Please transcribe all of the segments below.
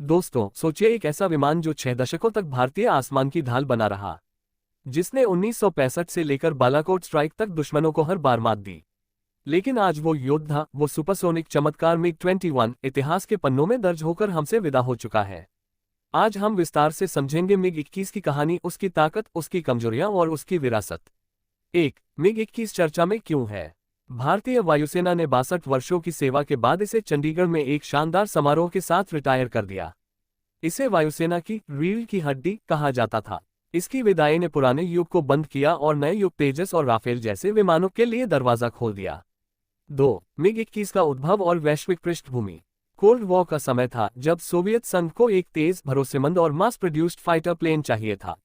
दोस्तों, सोचिए एक ऐसा विमान जो 6 दशकों तक भारतीय आसमान की ढाल बना रहा, जिसने 1965 से लेकर बालाकोट स्ट्राइक तक दुश्मनों को हर बार मात दी। लेकिन आज वो योद्धा, वो सुपरसोनिक चमत्कार मिग-21 इतिहास के पन्नों में दर्ज होकर हमसे विदा हो चुका है। आज हम विस्तार से समझेंगे मिग-21 की कहानी, उसकी ताकत, उसकी कमजोरियां और उसकी विरासत। 1. मिग-21 चर्चा में क्यों है? भारतीय वायुसेना ने 62 वर्षों की सेवा के बाद इसे चंडीगढ़ में एक शानदार समारोह के साथ रिटायर कर दिया। इसे वायुसेना की रीढ़ की हड्डी कहा जाता था। इसकी विदाई ने पुराने युग को बंद किया और नए युग तेजस और राफेल जैसे विमानों के लिए दरवाजा खोल दिया। 2. मिग-21 का उद्भव और वैश्विक पृष्ठभूमि। कोल्ड वॉर का समय था जब सोवियत संघ को एक तेज, भरोसेमंद और मास प्रोड्यूस्ड फाइटर प्लेन चाहिए था।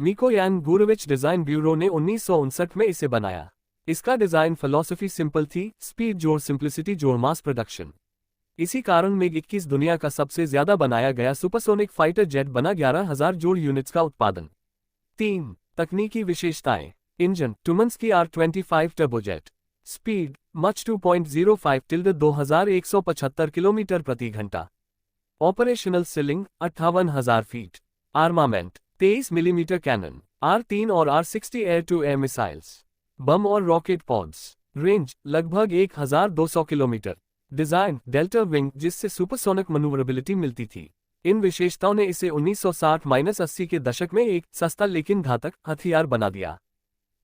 मिकोयान गुरविच डिजाइन ब्यूरो ने 1959 में इसे बनाया। इसका डिजाइन फिलॉसफी सिंपल थी, स्पीड जोड़ सिंप्लिसिटी जोड़ मास प्रोडक्शन। इसी कारण मिग-21 दुनिया का सबसे ज्यादा बनाया गया सुपरसोनिक फाइटर जेट बना, 11,000 जोड़ यूनिट्स का उत्पादन। 3. तकनीकी विशेषताएं। Engine Tumansky R25 turbojet. Speed Mach 2.05 tilde 2175 kilometre प्रति घंटा। Operational ceiling 58,000 feet. Armament 23 millimetre cannon, R3 और R60 air to air missiles, bomb और रॉकेट पॉड्स। रेंज लगभग 1200 किलोमीटर। डिजाइन डेल्टा विंग, जिससे सुपरसोनिक मनूवरेबिलिटी मिलती थी। इन विशेषताओं ने इसे 1960-80 के दशक में एक सस्ता लेकिन घातक हथियार बना दिया।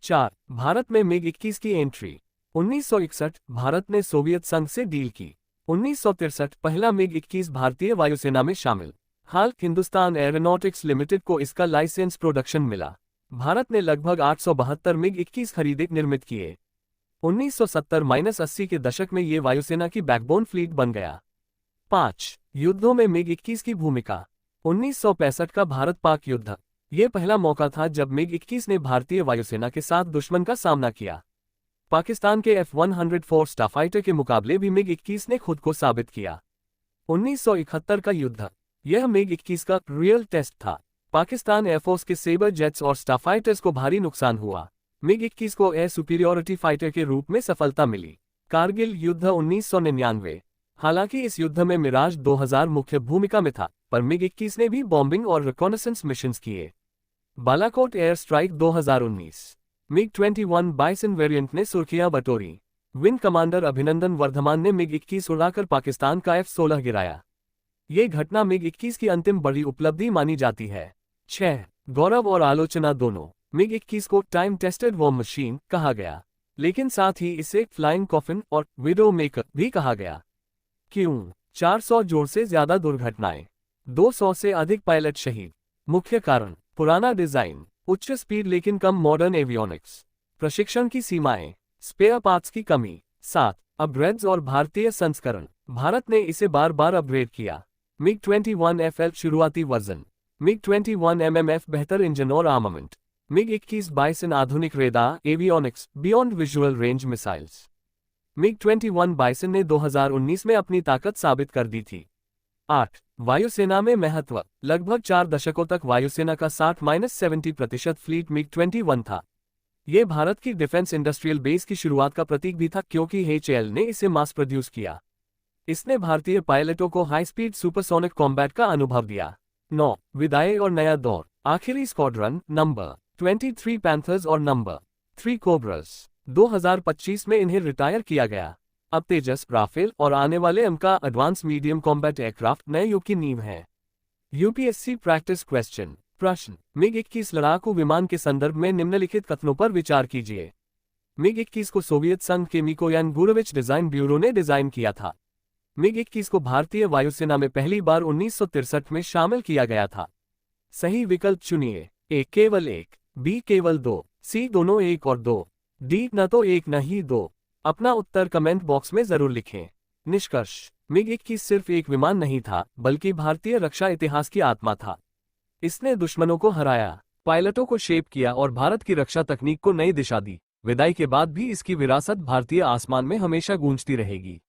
4. भारत में मिग-21 की एंट्री। 1961 भारत ने सोवियत संघ से डील की। 1963 पहला मिग-21 भारतीय वायुसेना में शामिल। हाल हिंदुस्तान एरोनॉटिक्स लिमिटेड को इसका लाइसेंस प्रोडक्शन मिला। भारत ने लगभग 872 मिग-21 खरीदे निर्मित किए। 1970-80 के दशक में ये वायुसेना की बैकबोन फ्लीट बन गया। 5. युद्धों में मिग-21 की भूमिका। 1965 का भारत-पाक युद्ध। ये पहला मौका था जब मिग-21 ने भारतीय वायुसेना के साथ दुश्मन का सामना किया। पाकिस्तान के F-104 स्टारफाइटर के मुकाबले भी मिग-21 ने खुद को साबित किया। 1971 का युद्ध। यह मिग-21 का रियल टेस्ट था। पाकिस्तान एयरफोर्स के सेबर जेट्स और स्टारफाइटर्स को भारी नुकसान हुआ। मिग-21 को एयर सुपीरियॉरिटी फाइटर के रूप में सफलता मिली। कारगिल युद्ध 1999। हालांकि इस युद्ध में मिराज 2000 मुख्य भूमिका में था, पर मिग-21 ने भी बॉम्बिंग और रिकॉनेसेंस मिशंस किए। Balakot air strike 2019। मिग-21 बाइसन वेरिएंट ने सुर्खियां बटोरी। विंग कमांडर अभिनंदन वर्धमान ने मिग-21 उड़ाकर पाकिस्तान का F-16 गिराया। ये घटना मिग-21 की अंतिम बड़ी उपलब्धि मानी जाती है। 6. गौरव और आलोचना दोनों। मिग-21 को टाइम टेस्टेड वॉर मशीन कहा गया, लेकिन साथ ही इसे फ्लाइंग कॉफिन और विडो मेकर भी कहा गया। क्यों? 400 जोड़ से ज्यादा दुर्घटनाएं, 200 से अधिक पायलट शहीद। मुख्य कारण पुराना डिजाइन, उच्च स्पीड लेकिन कम मॉडर्न एवियोनिक्स, प्रशिक्षण की सीमाएं, स्पेयर पार्ट्स की कमी। 7. अपग्रेड्स और भारतीय संस्करण। भारत ने इसे बार बार अपग्रेड किया। मिग-21 FL शुरुआती वर्जन। मिग-21 MMF बेहतर इंजन और आर्मामेंट। मिग-21 बाइसन आधुनिक radar, avionics, beyond visual range missiles. मिग-21 बाइसन ने 2019 में अपनी ताकत साबित कर दी थी। 8. वायुसेना में महत्व। लगभग 4 दशकों तक वायुसेना का 60-70% फ्लीट मिग-21 था। ये भारत की डिफेंस इंडस्ट्रियल बेस की शुरुआत का प्रतीक भी था, क्योंकि HAL ने इसे मास प्रोड्यूस किया। इसने भारतीय पायलटों को हाई स्पीड सुपरसोनिक कॉम्बैट का अनुभव दिया। 9. विदाई और नया दौर। आखिरी स्क्वाड्रन नंबर 23 पैंथर्स और नंबर 3 कोब्रास। 2025 में इन्हें रिटायर किया गया। अब तेजस, राफेल और आने वाले एमका एडवांस मीडियम कॉम्बैट एयरक्राफ्ट नए युग की नींव है। UPSC practice question. प्रश्न। मिग-21 लड़ाकू विमान के संदर्भ में निम्नलिखित कथनों पर विचार कीजिए। मिग-21 को सोवियत संघ के मिकोयान गुरविच डिजाइन ब्यूरो ने डिजाइन किया था। मिग-21 को भारतीय वायुसेना में पहली बार 1963 में शामिल किया गया था। सही विकल्प चुनिए। ए केवल 1, बी केवल 2, सी दोनों 1 और 2, डी न तो 1 न ही 2। अपना उत्तर कमेंट बॉक्स में जरूर लिखें। निष्कर्ष। मिग-21 सिर्फ एक विमान नहीं था, बल्कि भारतीय रक्षा इतिहास की आत्मा था। इसने दुश्मनों को हराया, पायलटों को शेप किया और भारत की रक्षा तकनीक को नई दिशा दी। विदाई के बाद भी इसकी विरासत भारतीय आसमान में हमेशा गूंजती रहेगी।